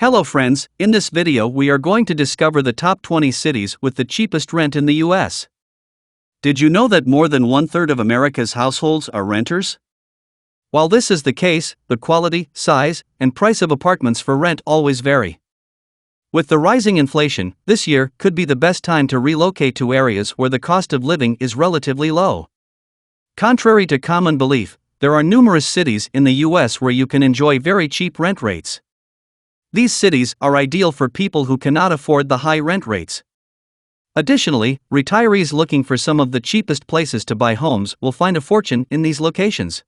Hello friends, in this video we are going to discover the top 20 cities with the cheapest rent in the US. Did you know that more than 1/3 of America's households are renters? While this is the case, the quality, size, and price of apartments for rent always vary. With the rising inflation, this year could be the best time to relocate to areas where the cost of living is relatively low. Contrary to common belief, there are numerous cities in the US where you can enjoy very cheap rent rates. These cities are ideal for people who cannot afford the high rent rates. Additionally, retirees looking for some of the cheapest places to buy homes will find a fortune in these locations.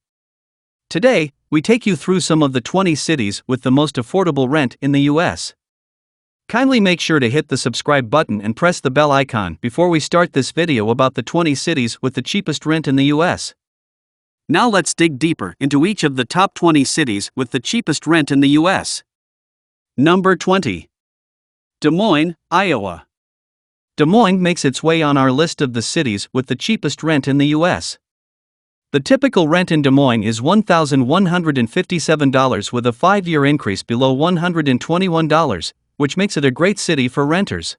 Today, we take you through some of the 20 cities with the most affordable rent in the US. Kindly make sure to hit the subscribe button and press the bell icon before we start this video about the 20 cities with the cheapest rent in the US. Now let's dig deeper into each of the top 20 cities with the cheapest rent in the US. Number 20. Des Moines, Iowa. Des Moines makes its way on our list of the cities with the cheapest rent in the US. The typical rent in Des Moines is $1,157 with a 5-year increase below $121, which makes it a great city for renters.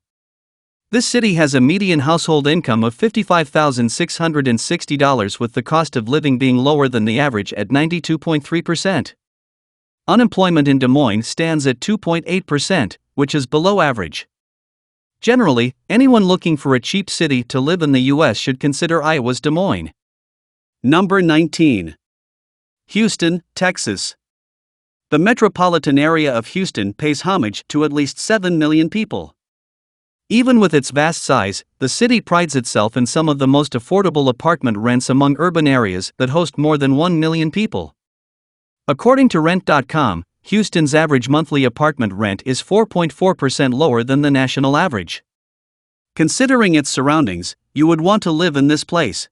This city has a median household income of $55,660 with the cost of living being lower than the average at 92.3%. Unemployment in Des Moines stands at 2.8%, which is below average. Generally, anyone looking for a cheap city to live in the US should consider Iowa's Des Moines. Number 19. Houston, Texas. The metropolitan area of Houston pays homage to at least 7 million people. Even with its vast size, the city prides itself in some of the most affordable apartment rents among urban areas that host more than 1 million people. According to Rent.com, Houston's average monthly apartment rent is 4.4% lower than the national average. Considering its surroundings, you would want to live in this place.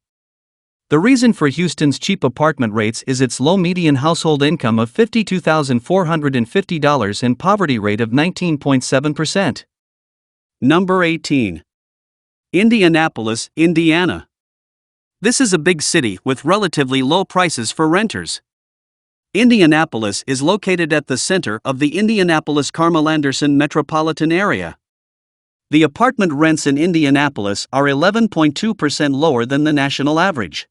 The reason for Houston's cheap apartment rates is its low median household income of $52,450 and poverty rate of 19.7%. Number 18. Indianapolis, Indiana. This is a big city with relatively low prices for renters. Indianapolis is located at the center of the Indianapolis-Carmel-Anderson metropolitan area. The apartment rents in Indianapolis are 11.2% lower than the national average.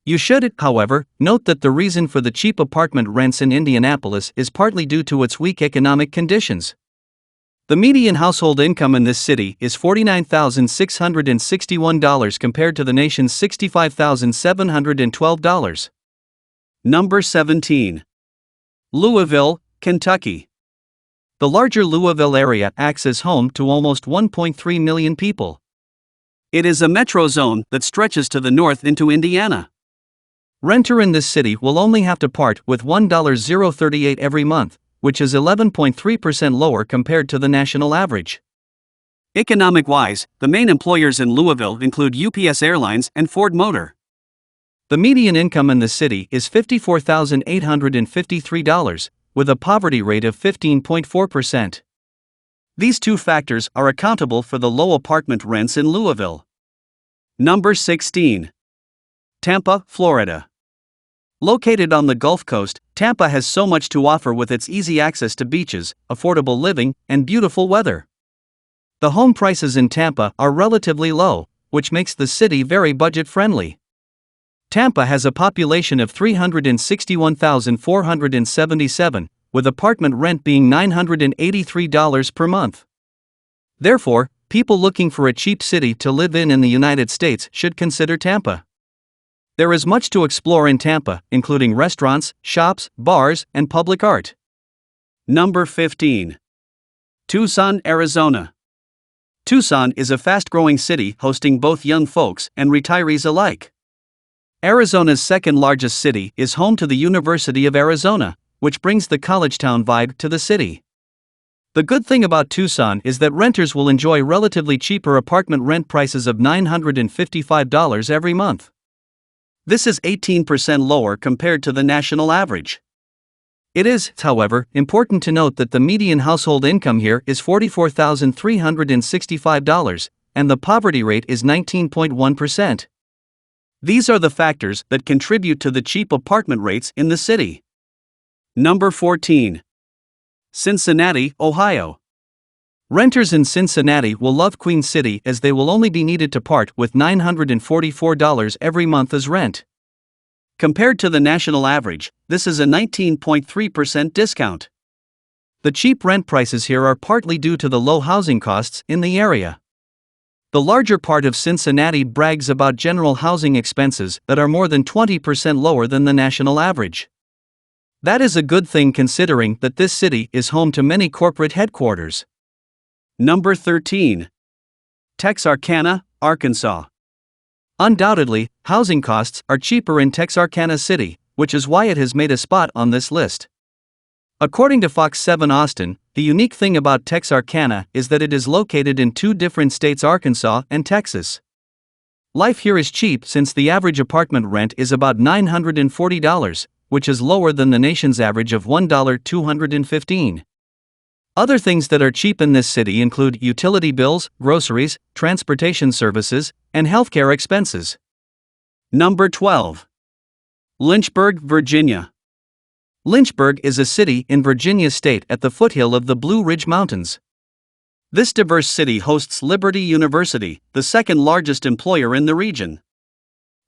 You should, however, note that the reason for the cheap apartment rents in Indianapolis is partly due to its weak economic conditions. The median household income in this city is $49,661 compared to the nation's $65,712. Number 17. Louisville, Kentucky. The larger Louisville area acts as home to almost 1.3 million people. It is a metro zone that stretches to the north into Indiana. Renter in this city will only have to part with $1.038 every month, which is 11.3% lower compared to the national average. Economic-wise, the main employers in Louisville include UPS Airlines and Ford Motor. The median income in the city is $54,853, with a poverty rate of 15.4%. These two factors are accountable for the low apartment rents in Louisville. Number 16. Tampa, Florida. Located on the Gulf Coast, Tampa has so much to offer with its easy access to beaches, affordable living, and beautiful weather. The home prices in Tampa are relatively low, which makes the city very budget-friendly. Tampa has a population of 361,477, with apartment rent being $983 per month. Therefore, people looking for a cheap city to live in the United States should consider Tampa. There is much to explore in Tampa, including restaurants, shops, bars, and public art. Number 15. Tucson, Arizona. Tucson is a fast-growing city hosting both young folks and retirees alike. Arizona's second-largest city is home to the University of Arizona, which brings the college town vibe to the city. The good thing about Tucson is that renters will enjoy relatively cheaper apartment rent prices of $955 every month. This is 18% lower compared to the national average. It is, however, important to note that the median household income here is $44,365, and the poverty rate is 19.1%. These are the factors that contribute to the cheap apartment rates in the city. Number 14. Cincinnati, Ohio. Renters in Cincinnati will love Queen City as they will only be needed to part with $944 every month as rent. Compared to the national average, this is a 19.3% discount. The cheap rent prices here are partly due to the low housing costs in the area. The larger part of Cincinnati brags about general housing expenses that are more than 20% lower than the national average. That is a good thing considering that this city is home to many corporate headquarters. Number 13. Texarkana, Arkansas. Undoubtedly, housing costs are cheaper in Texarkana City, which is why it has made a spot on this list. According to Fox 7 Austin, the unique thing about Texarkana is that it is located in two different states, Arkansas and Texas. Life here is cheap since the average apartment rent is about $940, which is lower than the nation's average of $1,215. Other things that are cheap in this city include utility bills, groceries, transportation services, and healthcare expenses. Number 12. Lynchburg, Virginia. Lynchburg is a city in Virginia state at the foothill of the Blue Ridge Mountains. This diverse city hosts Liberty University, the second largest employer in the region.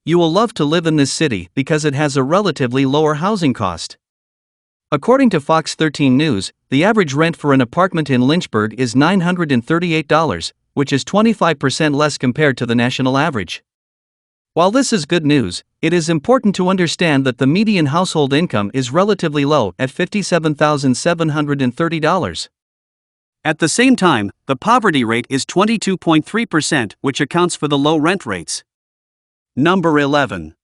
You will love to live in this city because it has a relatively lower housing cost. According to Fox 13 News, the average rent for an apartment in Lynchburg is $938, which is 25% less compared to the national average. While this is good news, it is important to understand that the median household income is relatively low at $57,730. At the same time, the poverty rate is 22.3%, which accounts for the low rent rates. Number 11.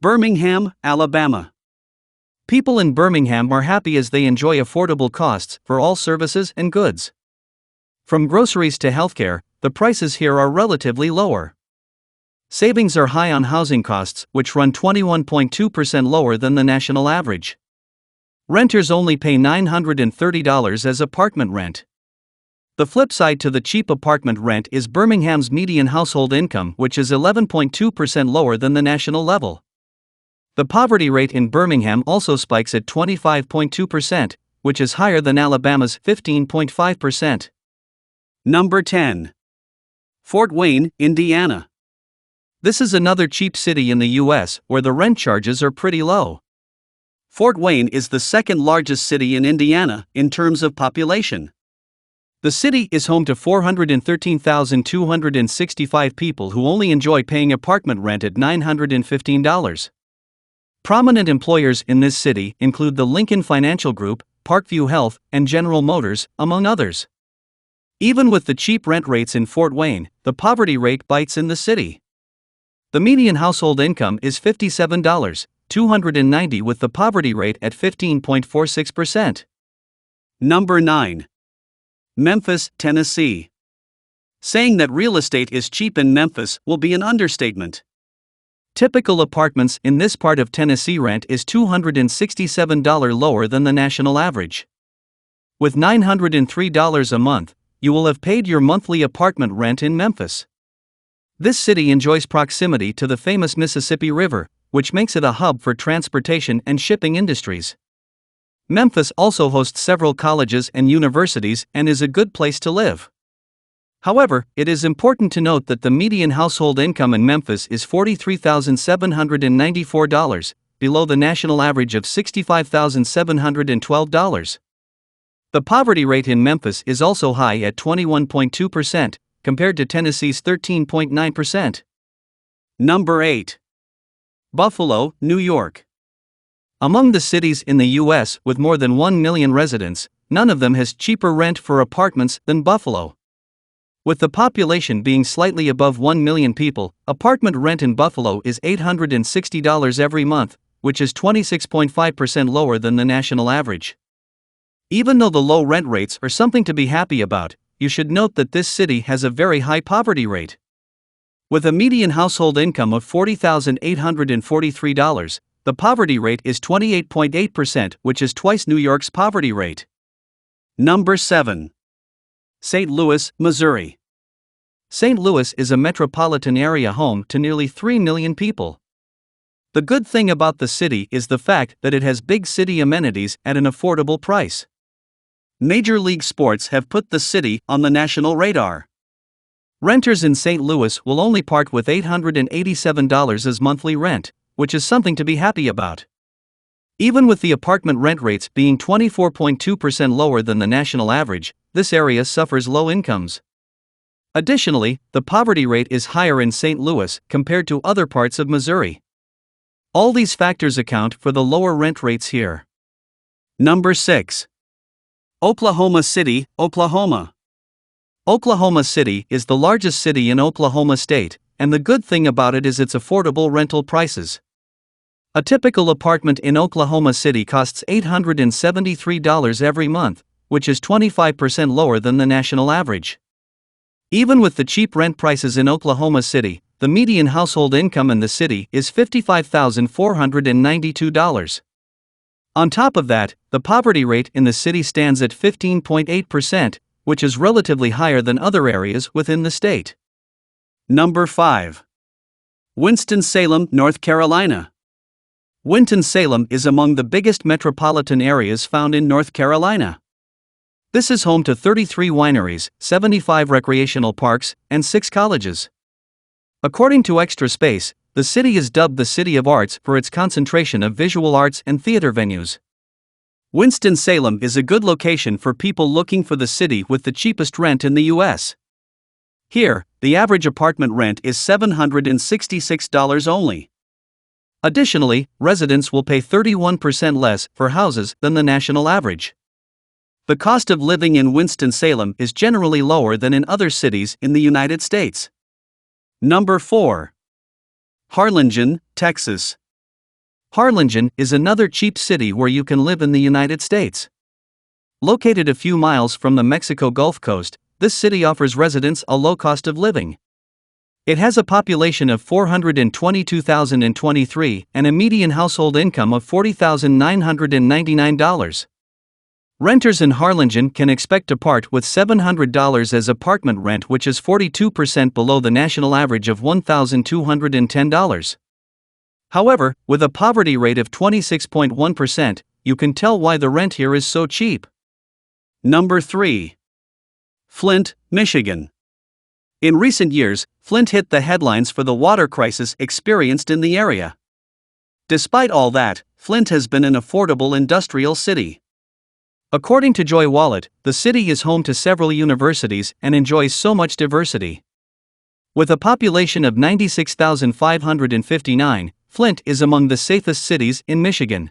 Birmingham, Alabama. People in Birmingham are happy as they enjoy affordable costs for all services and goods. From groceries to healthcare, the prices here are relatively lower. Savings are high on housing costs, which run 21.2% lower than the national average. Renters only pay $930 as apartment rent. The flip side to the cheap apartment rent is Birmingham's median household income, which is 11.2% lower than the national level. The poverty rate in Birmingham also spikes at 25.2%, which is higher than Alabama's 15.5%. Number 10. Fort Wayne, Indiana. This is another cheap city in the U.S. where the rent charges are pretty low. Fort Wayne is the second largest city in Indiana in terms of population. The city is home to 413,265 people who only enjoy paying apartment rent at $915. Prominent employers in this city include the Lincoln Financial Group, Parkview Health, and General Motors, among others. Even with the cheap rent rates in Fort Wayne, the poverty rate bites in the city. The median household income is $57,290 with the poverty rate at 15.46%. Number 9. Memphis, Tennessee. Saying that real estate is cheap in Memphis will be an understatement. Typical apartments in this part of Tennessee rent is $267 lower than the national average. With $903 a month, you will have paid your monthly apartment rent in Memphis. This city enjoys proximity to the famous Mississippi River, which makes it a hub for transportation and shipping industries. Memphis also hosts several colleges and universities and is a good place to live. However, it is important to note that the median household income in Memphis is $43,794, below the national average of $65,712. The poverty rate in Memphis is also high at 21.2%, compared to Tennessee's 13.9%. Number 8. Buffalo, New York. Among the cities in the U.S. with more than 1 million residents, none of them has cheaper rent for apartments than Buffalo. With the population being slightly above 1 million people, apartment rent in Buffalo is $860 every month, which is 26.5% lower than the national average. Even though the low rent rates are something to be happy about, you should note that this city has a very high poverty rate. With a median household income of $40,843, the poverty rate is 28.8%, which is twice New York's poverty rate. Number 7. St. Louis, Missouri. St. Louis is a metropolitan area home to nearly 3 million people. The good thing about the city is the fact that it has big city amenities at an affordable price. Major league sports have put the city on the national radar. Renters in St. Louis will only part with $887 as monthly rent, which is something to be happy about. Even with the apartment rent rates being 24.2% lower than the national average, this area suffers low incomes. Additionally, the poverty rate is higher in St. Louis compared to other parts of Missouri. All these factors account for the lower rent rates here. Number 6. Oklahoma City, Oklahoma. Oklahoma City is the largest city in Oklahoma State, and the good thing about it is its affordable rental prices. A typical apartment in Oklahoma City costs $873 every month, which is 25% lower than the national average. Even with the cheap rent prices in Oklahoma City, the median household income in the city is $55,492. On top of that, the poverty rate in the city stands at 15.8%, which is relatively higher than other areas within the state. Number 5. Winston-Salem, North Carolina. Winston-Salem is among the biggest metropolitan areas found in North Carolina. This is home to 33 wineries, 75 recreational parks, and 6 colleges. According to Extra Space, the city is dubbed the City of Arts for its concentration of visual arts and theater venues. Winston-Salem is a good location for people looking for the city with the cheapest rent in the U.S. Here, the average apartment rent is $766 only. Additionally, residents will pay 31% less for houses than the national average. The cost of living in Winston-Salem is generally lower than in other cities in the United States. Number 4. Harlingen, Texas. Harlingen is another cheap city where you can live in the United States. Located a few miles from the Mexico Gulf Coast, this city offers residents a low cost of living. It has a population of 422,023 and a median household income of $40,999. Renters in Harlingen can expect to part with $700 as apartment rent, which is 42% below the national average of $1,210. However, with a poverty rate of 26.1%, you can tell why the rent here is so cheap. Number 3. Flint, Michigan. In recent years, Flint hit the headlines for the water crisis experienced in the area. Despite all that, Flint has been an affordable industrial city. According to Joy Wallet, the city is home to several universities and enjoys so much diversity. With a population of 96,559, Flint is among the safest cities in Michigan.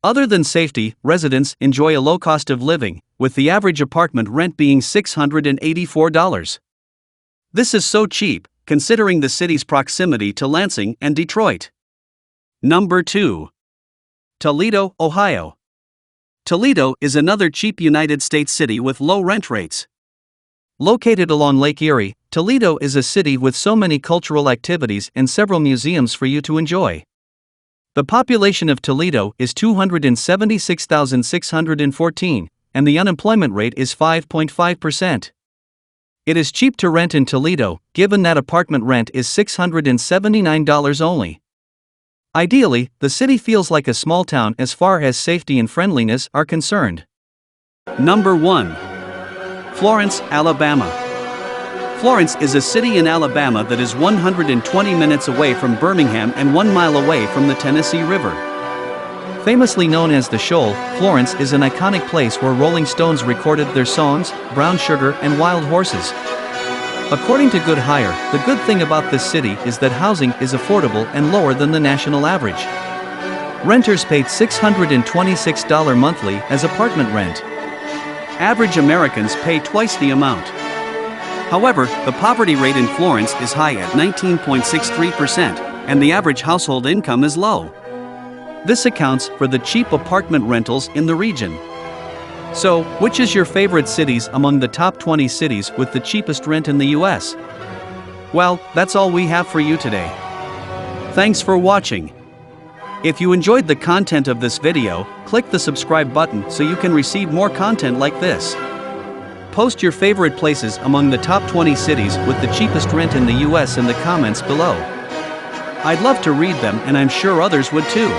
Other than safety, residents enjoy a low cost of living, with the average apartment rent being $684. This is so cheap, considering the city's proximity to Lansing and Detroit. Number 2. Toledo, Ohio. Toledo is another cheap United States city with low rent rates. Located along Lake Erie, Toledo is a city with so many cultural activities and several museums for you to enjoy. The population of Toledo is 276,614, and the unemployment rate is 5.5%. It is cheap to rent in Toledo, given that apartment rent is $679 only. Ideally, the city feels like a small town as far as safety and friendliness are concerned. Number 1. Florence, Alabama. Florence is a city in Alabama that is 120 minutes away from Birmingham and 1 mile away from the Tennessee River. Famously known as the Shoal, Florence is an iconic place where Rolling Stones recorded their songs, Brown Sugar and Wild Horses. According to Good Hire, the good thing about this city is that housing is affordable and lower than the national average. Renters paid $626 monthly as apartment rent. Average Americans pay twice the amount. However, the poverty rate in Florence is high at 19.63%, and the average household income is low. This accounts for the cheap apartment rentals in the region. So, which is your favorite cities among the top 20 cities with the cheapest rent in the U.S.? Well, that's all we have for you today. Thanks for watching. If you enjoyed the content of this video, click the subscribe button so you can receive more content like this. Post your favorite places among the top 20 cities with the cheapest rent in the U.S. in the comments below. I'd love to read them, and I'm sure others would too.